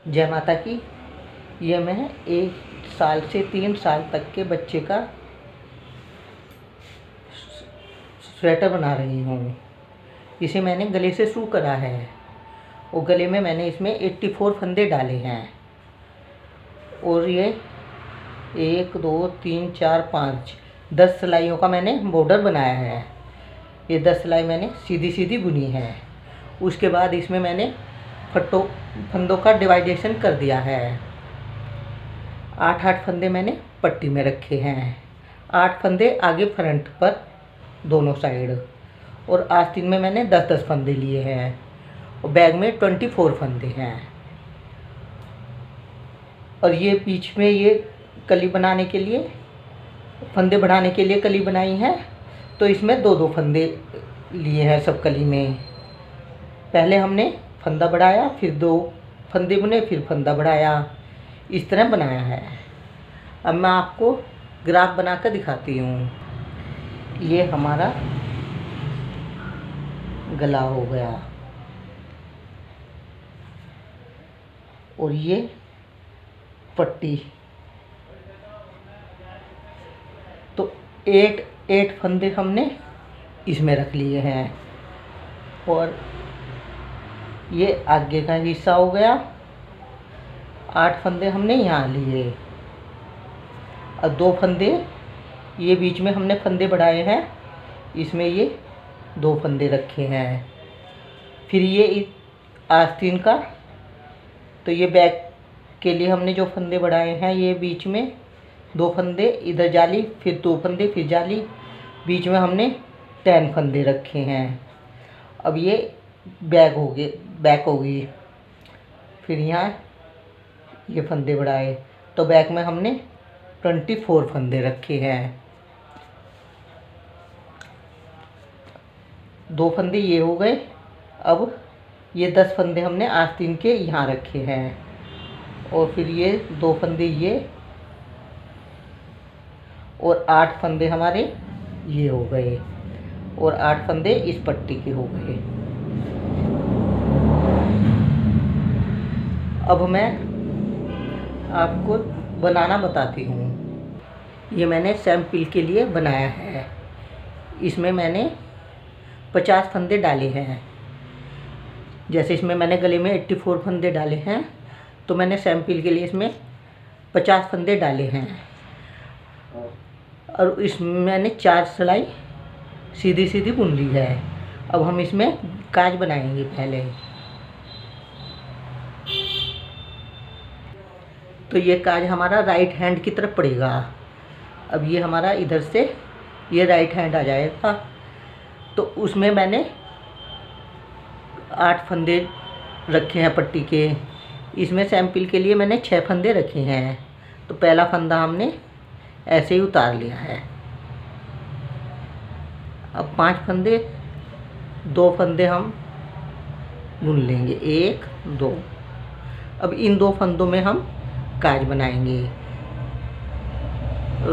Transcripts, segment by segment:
जय माता की। ये मैं 1 साल से 3 साल तक के बच्चे का स्वेटर बना रही हूँ। इसे मैंने गले से शुरू करा है और गले में मैंने इसमें 84 फंदे डाले हैं और ये 1 2 3 4 5 10 सिलाइयों का मैंने बॉर्डर बनाया है। ये 10 सिलाई मैंने सीधी सीधी बुनी है। उसके बाद इसमें मैंने फंदों का डिवाइडेशन कर दिया है। 8-8 फंदे मैंने पट्टी में रखे हैं। 8 फंदे आगे फ्रंट पर दोनों साइड और आस्तीन में मैंने 10-10 फंदे लिए हैं और बैग में 24 फंदे हैं। और ये बीच में ये कली बनाने के लिए, फंदे बढ़ाने के लिए कली बनाई है, तो इसमें 2-2 फंदे लिए हैं सब कली में। पहले हमने फंदा बढ़ाया, फिर 2 फंदे बुने, फिर फंदा बढ़ाया, इस तरह बनाया है। अब मैं आपको ग्राफ बनाकर दिखाती हूँ। ये हमारा गला हो गया और ये पट्टी। तो 8 फंदे हमने इसमें रख लिए हैं और ये आगे का हिस्सा हो गया। 8 फंदे हमने यहाँ लिए और 2 फंदे ये बीच में हमने फंदे बढ़ाए हैं, इसमें ये 2 फंदे रखे हैं। फिर ये आस्तीन का, तो ये बैक के लिए हमने जो फंदे बढ़ाए हैं, ये बीच में 2 फंदे, इधर जाली, फिर 2 फंदे, फिर जाली, बीच में हमने 10 फंदे रखे हैं। अब ये बैक हो गई। फिर यहाँ ये फंदे बढ़ाए, तो बैक में हमने 24 फंदे रखे हैं। 2 फंदे ये हो गए। अब ये 10 फंदे हमने आस्तीन के यहाँ रखे हैं और फिर ये 2 फंदे ये और 8 फंदे हमारे ये हो गए और 8 फंदे इस पट्टी के हो गए। अब मैं आपको बनाना बताती हूँ। ये मैंने सैंपल के लिए बनाया है। इसमें मैंने 50 फंदे डाले हैं। जैसे इसमें मैंने गले में 84 फंदे डाले हैं, तो मैंने सैंपल के लिए इसमें 50 फंदे डाले हैं और इसमें मैंने 4 सिलाई सीधी सीधी बुन ली है। अब हम इसमें काज बनाएंगे पहले। तो ये काज हमारा राइट हैंड की तरफ पड़ेगा। अब ये हमारा इधर से ये राइट हैंड आ जाएगा, तो उसमें मैंने 8 फंदे रखे हैं पट्टी के। इसमें सैंपल के लिए मैंने 6 फंदे रखे हैं। तो पहला फंदा हमने ऐसे ही उतार लिया है। अब 5 फंदे, 2 फंदे हम बुन लेंगे, 1 2। अब इन 2 फंदों में हम काज बनाएंगे।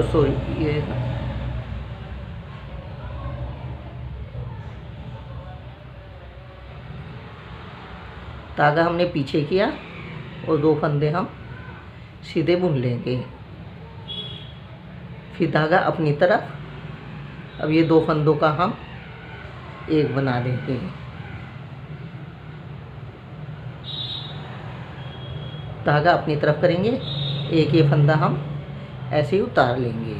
सॉरी, ये धागा हमने पीछे किया और 2 फंदे हम सीधे बुन लेंगे, फिर धागा अपनी तरफ। अब ये 2 फंदों का हम एक बना देंगे। धागा अपनी तरफ करेंगे, एक ये फंदा हम ऐसे ही उतार लेंगे,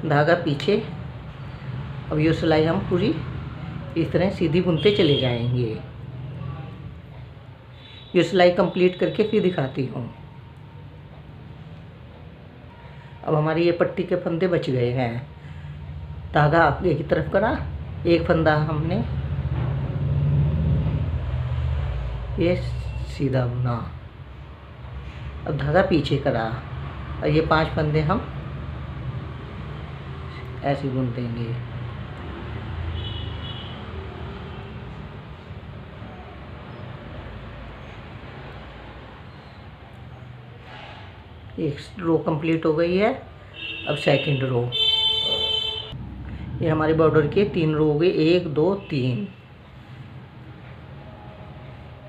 धागा पीछे। अब ये सिलाई हम पूरी इस तरह सीधी बुनते चले जाएंगे। ये सिलाई कंप्लीट करके फिर दिखाती हूँ। अब हमारी ये पट्टी के फंदे बच गए हैं। धागा आगे की तरफ करा, एक फंदा हमने ये सीधा बुना। अब धागा पीछे करा और ये 5 फंदे हम ऐसे बुन देंगे। एक रो कंप्लीट हो गई है। अब सेकंड रो। ये हमारे बॉर्डर के 3 रो हो गए, 1 2 3।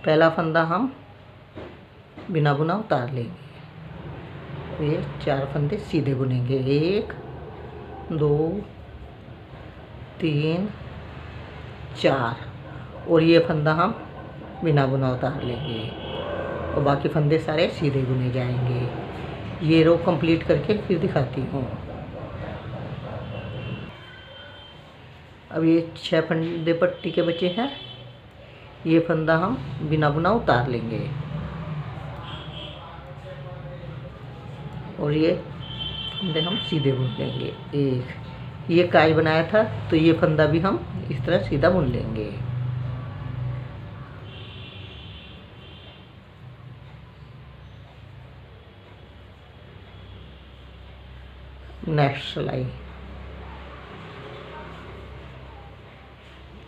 पहला फंदा हम बिना बुना उतार लेंगे। ये 4 फंदे सीधे बुनेंगे, 1 2 3 4, और ये फंदा हम बिना बुना उतार लेंगे और बाकी फंदे सारे सीधे बुने जाएंगे। ये रो कंप्लीट करके फिर दिखाती हूँ। अब ये 6 फंदे पट्टी के बचे हैं, ये फंदा हम बिना बुना उतार लेंगे और ये फंदे हम सीधे बुन लेंगे। एक ये काज बनाया था तो ये फंदा भी हम इस तरह सीधा बुन लेंगे। नेक्स्ट सिलाई,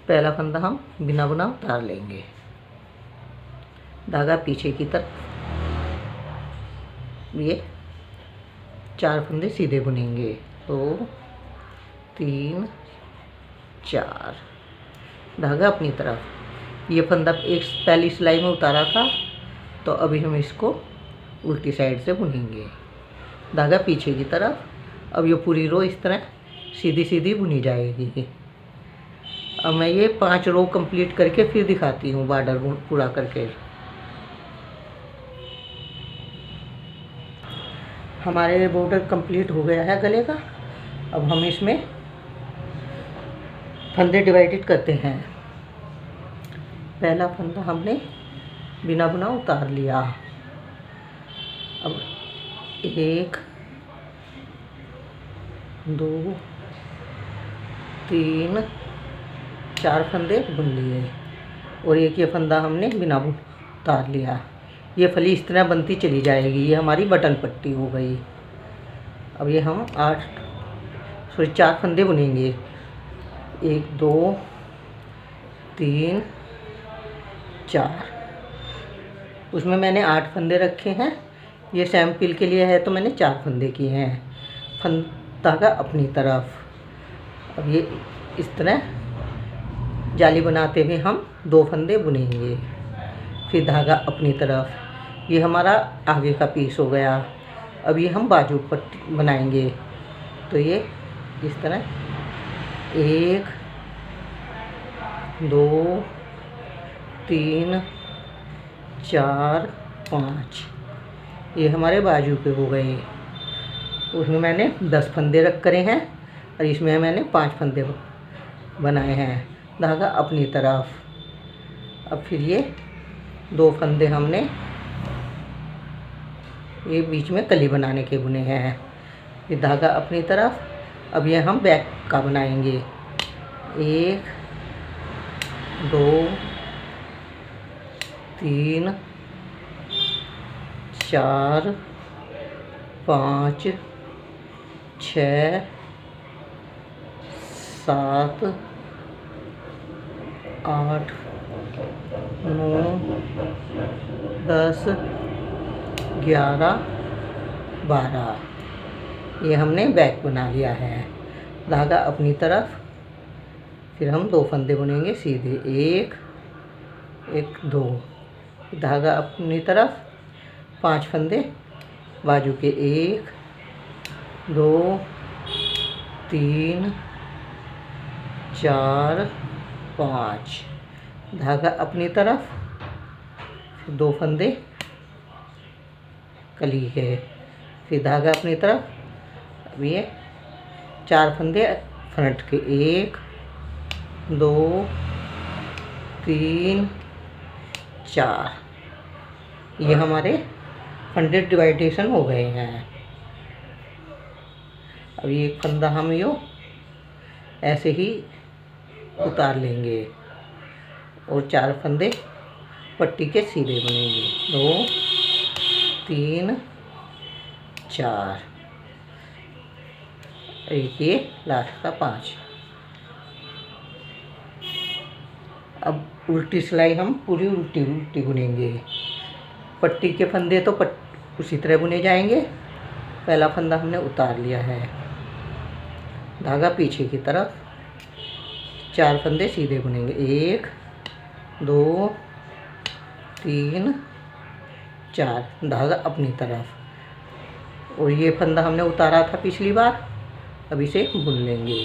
पहला फंदा हम बिना बुना उतार लेंगे, धागा पीछे की तरफ, ये 4 फंदे सीधे बुनेंगे, 2 3 4, धागा अपनी तरफ। ये फंदा एक पहली सिलाई में उतारा था तो अभी हम इसको उल्टी साइड से बुनेंगे, धागा पीछे की तरफ। अब ये पूरी रो इस तरह सीधी सीधी बुनी जाएगी। अब मैं ये 5 रो कंप्लीट करके फिर दिखाती हूँ बॉर्डर पूरा करके। हमारे बॉर्डर कंप्लीट हो गया है गले का। अब हम इसमें फंदे डिवाइडेड करते हैं। पहला फंदा हमने बिना बुना उतार लिया। अब 1 2 3 4 फंदे बुन लिए और एक ये फंदा हमने बिना बुन उतार लिया। ये फली इस तरह बनती चली जाएगी। ये हमारी बटन पट्टी हो गई। अब ये हम 4 फंदे बुनेंगे, 1 2 3 4। उसमें मैंने 8 फंदे रखे हैं। ये सैंपल के लिए है तो मैंने 4 फंदे किए हैं। धागा अपनी तरफ। अब ये इस तरह जाली बनाते हुए हम 2 फंदे बुनेंगे, फिर धागा अपनी तरफ। ये हमारा आगे का पीस हो गया। अब ये हम बाजू पट्टी बनाएंगे तो ये इस तरह 1 2 3 4 5, ये हमारे बाजू पे हो गए। उसमें मैंने 10 फंदे रख करे हैं और इसमें मैंने 5 फंदे बनाए हैं, धागा अपनी तरफ। अब फिर ये 2 फंदे हमने ये बीच में कली बनाने के बुने हैं, ये धागा अपनी तरफ। अब ये हम बैक का बनाएंगे, 1 2 3 4 5 6 7 8 9 10 11 12, ये हमने बैक बना लिया है, धागा अपनी तरफ। फिर हम 2 फंदे बुनेंगे सीधे, 1 1 2, धागा अपनी तरफ, 5 फंदे बाजू के, 1 2 3 4 5, धागा अपनी तरफ, फिर 2 फंदे कली है, फिर धागा अपनी तरफ। अब ये 4 फंदे फ्रंट के, 1 2 3 4, ये हमारे फंदे डिवाइडेशन हो गए हैं। अब ये फंदा हम यो ऐसे ही उतार लेंगे और 4 फंदे पट्टी के सीधे बनेंगे, 2 3 4, एक ये लास्ट का 5। अब उल्टी सिलाई हम पूरी उल्टी बुनेंगे। पट्टी के फंदे तो उसी तरह बुने जाएंगे। पहला फंदा हमने उतार लिया है, धागा पीछे की तरफ, 4 फंदे सीधे बुनेंगे, 1 2 3 4 धागा अपनी तरफ। और ये फंदा हमने उतारा था पिछली बार, अब इसे बुन लेंगे।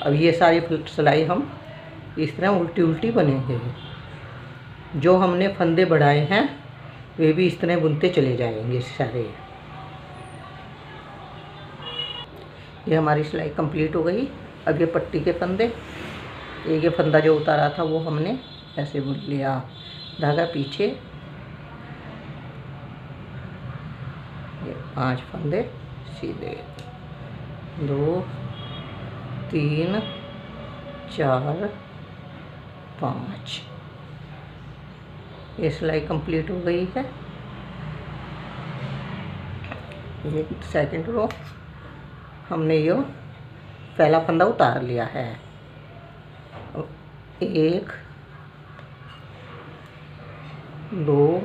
अब ये सारी सिलाई हम इस तरह उल्टी उल्टी बनेंगे। जो हमने फंदे बढ़ाए हैं वे भी इस तरह बुनते चले जाएंगे सारे। ये हमारी सिलाई कंप्लीट हो गई। अब ये पट्टी के फंदे, एक ये फंदा जो उतारा था वो हमने ऐसे बुन लिया, धागा पीछे, ये 5 फंदे सीधे, 2 3 4 5। ये सिलाई कंप्लीट हो गई है। ये सेकंड रो हमने ये पहला फंदा उतार लिया है। 1 2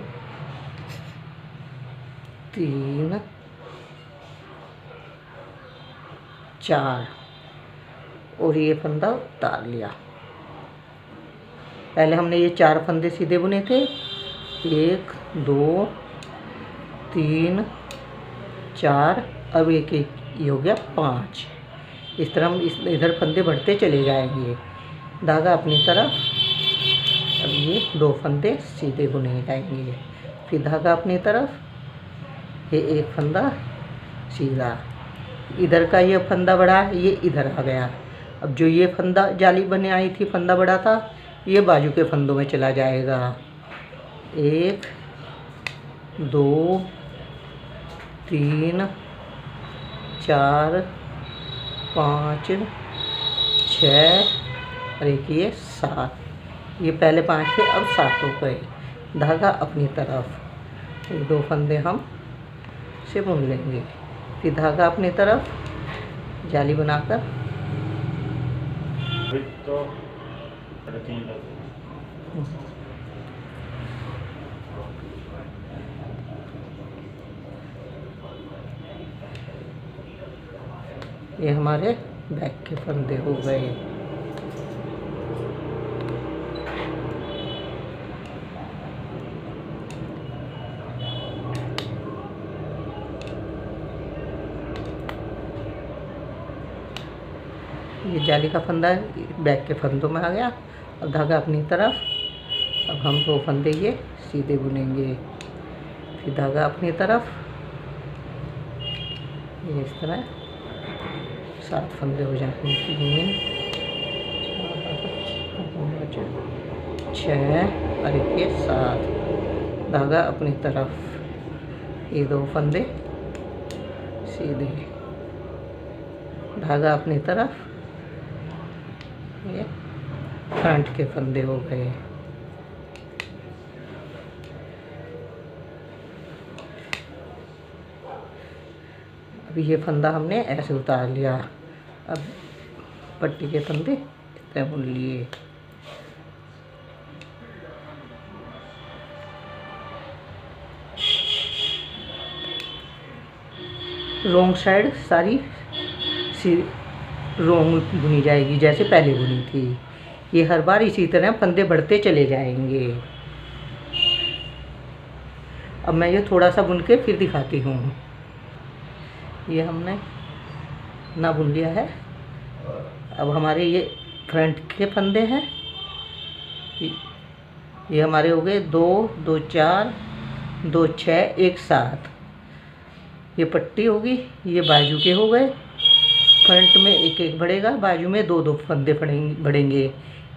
3 4 और ये फंदा उतार लिया। पहले हमने ये 4 फंदे सीधे बुने थे, 1 2 3 4, अब एक ये हो गया 5। इस तरह हम इधर फंदे बढ़ते चले जाएंगे, धागा अपनी तरफ। अब ये 2 फंदे सीधे बुने जाएंगे, फिर धागा अपनी तरफ, ये एक फंदा सीधा, इधर का ये फंदा बढ़ा, ये इधर आ गया। अब जो ये फंदा जाली बने आई थी, फंदा बढ़ा था, ये बाजू के फंदों में चला जाएगा। 1 2 3 4 5 6 और एक ये 7। ये पहले 5 थे, अब 7 हो गए। धागा अपनी तरफ, ये 2 फंदे हम से बुन लेंगे, फिर धागा अपनी तरफ, जाली बनाकर ये हमारे बैक के फंदे हो गए। ये जाली का फंदा बैक के फंदों में आ गया। अब धागा अपनी तरफ, अब हम 2 फंदे ये सीधे बुनेंगे, फिर धागा अपनी तरफ, ये इस तरह 7 फंदे हो जाएंगे, 3 4 5 6 और ये 7, धागा अपनी तरफ, ये 2 फंदे सीधे, धागा अपनी तरफ, ये फ्रंट के फंदे हो गए। अभी ये फंदा हमने ऐसे उतार लिया। अब पट्टी के फंदे इस तरह बुन लिए। रोंग साइड सारी रोंग बुनी जाएगी जैसे पहले बुनी थी। ये हर बार इसी तरह फंदे बढ़ते चले जाएंगे। अब मैं ये थोड़ा सा बुन के फिर दिखाती हूँ। ये हमने ना बुन लिया है। अब हमारे ये फ्रंट के फंदे हैं, ये हमारे हो गए 2 2 4 2 6 1 7। ये पट्टी होगी, ये बाजू के हो गए। फ्रंट में एक एक बढ़ेगा, बाजू में 2 2 फंदे बढ़ेंगे,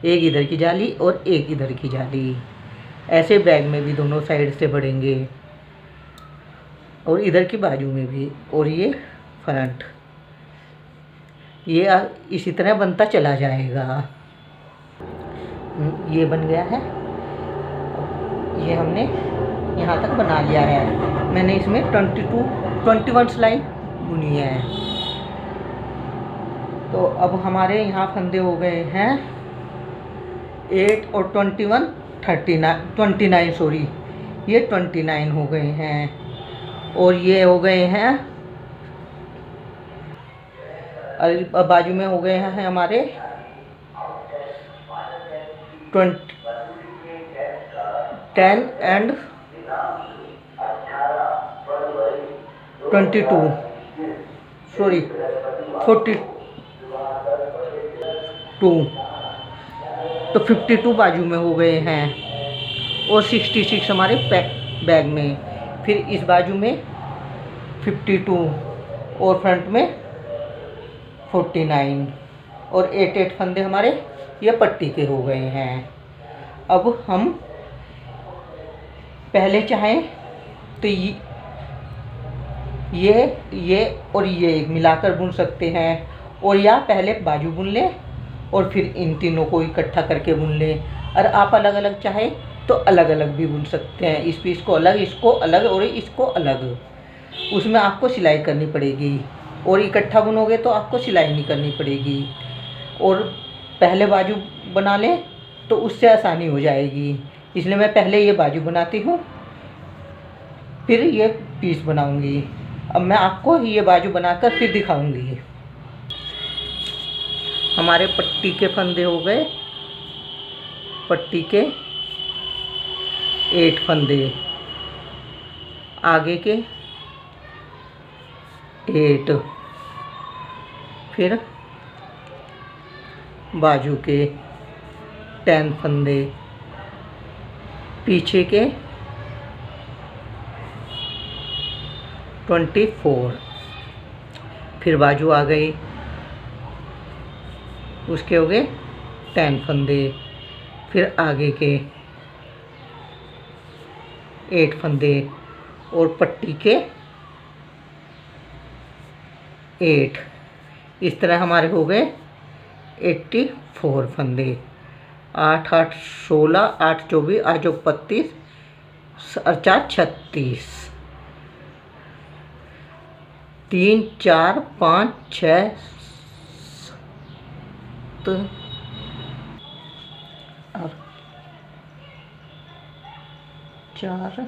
एक इधर की जाली और एक इधर की जाली। ऐसे बैग में भी दोनों साइड से बढ़ेंगे और इधर की बाजू में भी। और ये फ्रंट, ये इसी तरह बनता चला जाएगा। ये बन गया है। ये हमने यहाँ तक बना लिया है। मैंने इसमें 21 सिलाई बुनी है। तो अब हमारे यहाँ फंदे हो गए हैं 8 और 21 29 सॉरी, ये 29 हो गए हैं। और ये हो गए हैं, बाजू में हो गए हैं हमारे 10 एंड 22 सॉरी 42 तो 52 बाजू में हो गए हैं और 66 हमारे बैग में। फिर इस बाजू में 52 और फ्रंट में 49 और 8 फंदे हमारे ये पट्टी के हो गए हैं। अब हम पहले चाहें तो ये और ये मिलाकर बुन सकते हैं, और या पहले बाजू बुन लें और फिर इन तीनों को इकट्ठा करके बुन लें। और आप अलग अलग चाहें तो अलग अलग भी बुन सकते हैं, इस पीस को अलग, इसको अलग और इसको अलग। उसमें आपको सिलाई करनी पड़ेगी, और इकट्ठा बुनोगे तो आपको सिलाई नहीं करनी पड़ेगी। और पहले बाजू बना लें तो उससे आसानी हो जाएगी, इसलिए मैं पहले ये बाजू बनाती हूँ फिर ये पीस बनाऊंगी। अब मैं आपको ये बाजू बनाकर फिर दिखाऊंगी। हमारे पट्टी के फंदे हो गए, पट्टी के 8 फंदे, आगे के 8, फिर बाजू के 10 फंदे, पीछे के 24, फिर बाजू आ गई, उसके हो गए 10 फंदे, फिर आगे के 8 फंदे और पट्टी के 8। इस तरह हमारे हो गए 84 फंदे। 8 8 16, 8 24, 8 32 और 4 36, 3 4 5 6 7 और 4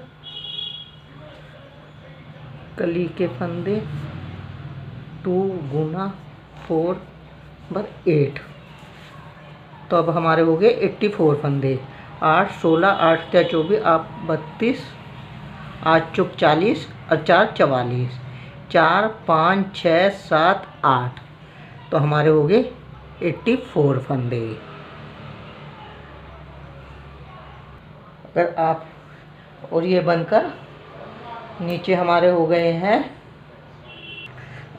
कली के फंदे 2 गुना 4 बस 8। तो अब हमारे हो गए 84 फंदे। 8 16, 8 3 24, 8 32, 8 चौक 40 और 4 44, 4 5 6 7 8। तो हमारे हो गए 84 फंदे। अगर आप और ये बनकर नीचे हमारे हो गए हैं।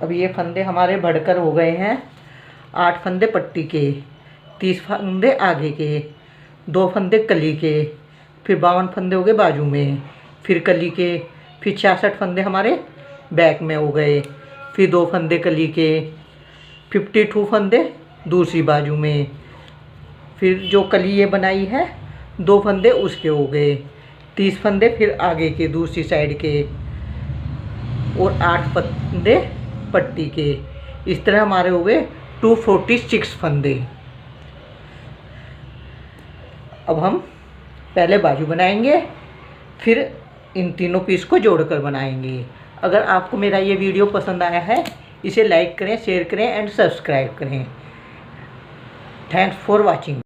अब ये फंदे हमारे बढ़कर हो गए हैं 8 फंदे पट्टी के, 30 फंदे आगे के, 2 फंदे कली के, फिर 52 फंदे हो गए बाजू में, फिर कली के, फिर 66 फंदे हमारे बैक में हो गए, फिर 2 फंदे कली के, 52 फंदे दूसरी बाजू में, फिर जो कली ये बनाई है 2 फंदे उसके हो गए, 30 फंदे फिर आगे के दूसरी साइड के, और 8 फंदे पट्टी के। इस तरह हमारे हो गए 246 फंदे। अब हम पहले बाजू बनाएंगे, फिर इन तीनों पीस को जोड़कर बनाएंगे। अगर आपको मेरा ये वीडियो पसंद आया है इसे लाइक करें, शेयर करें एंड सब्सक्राइब करें। Thanks for watching.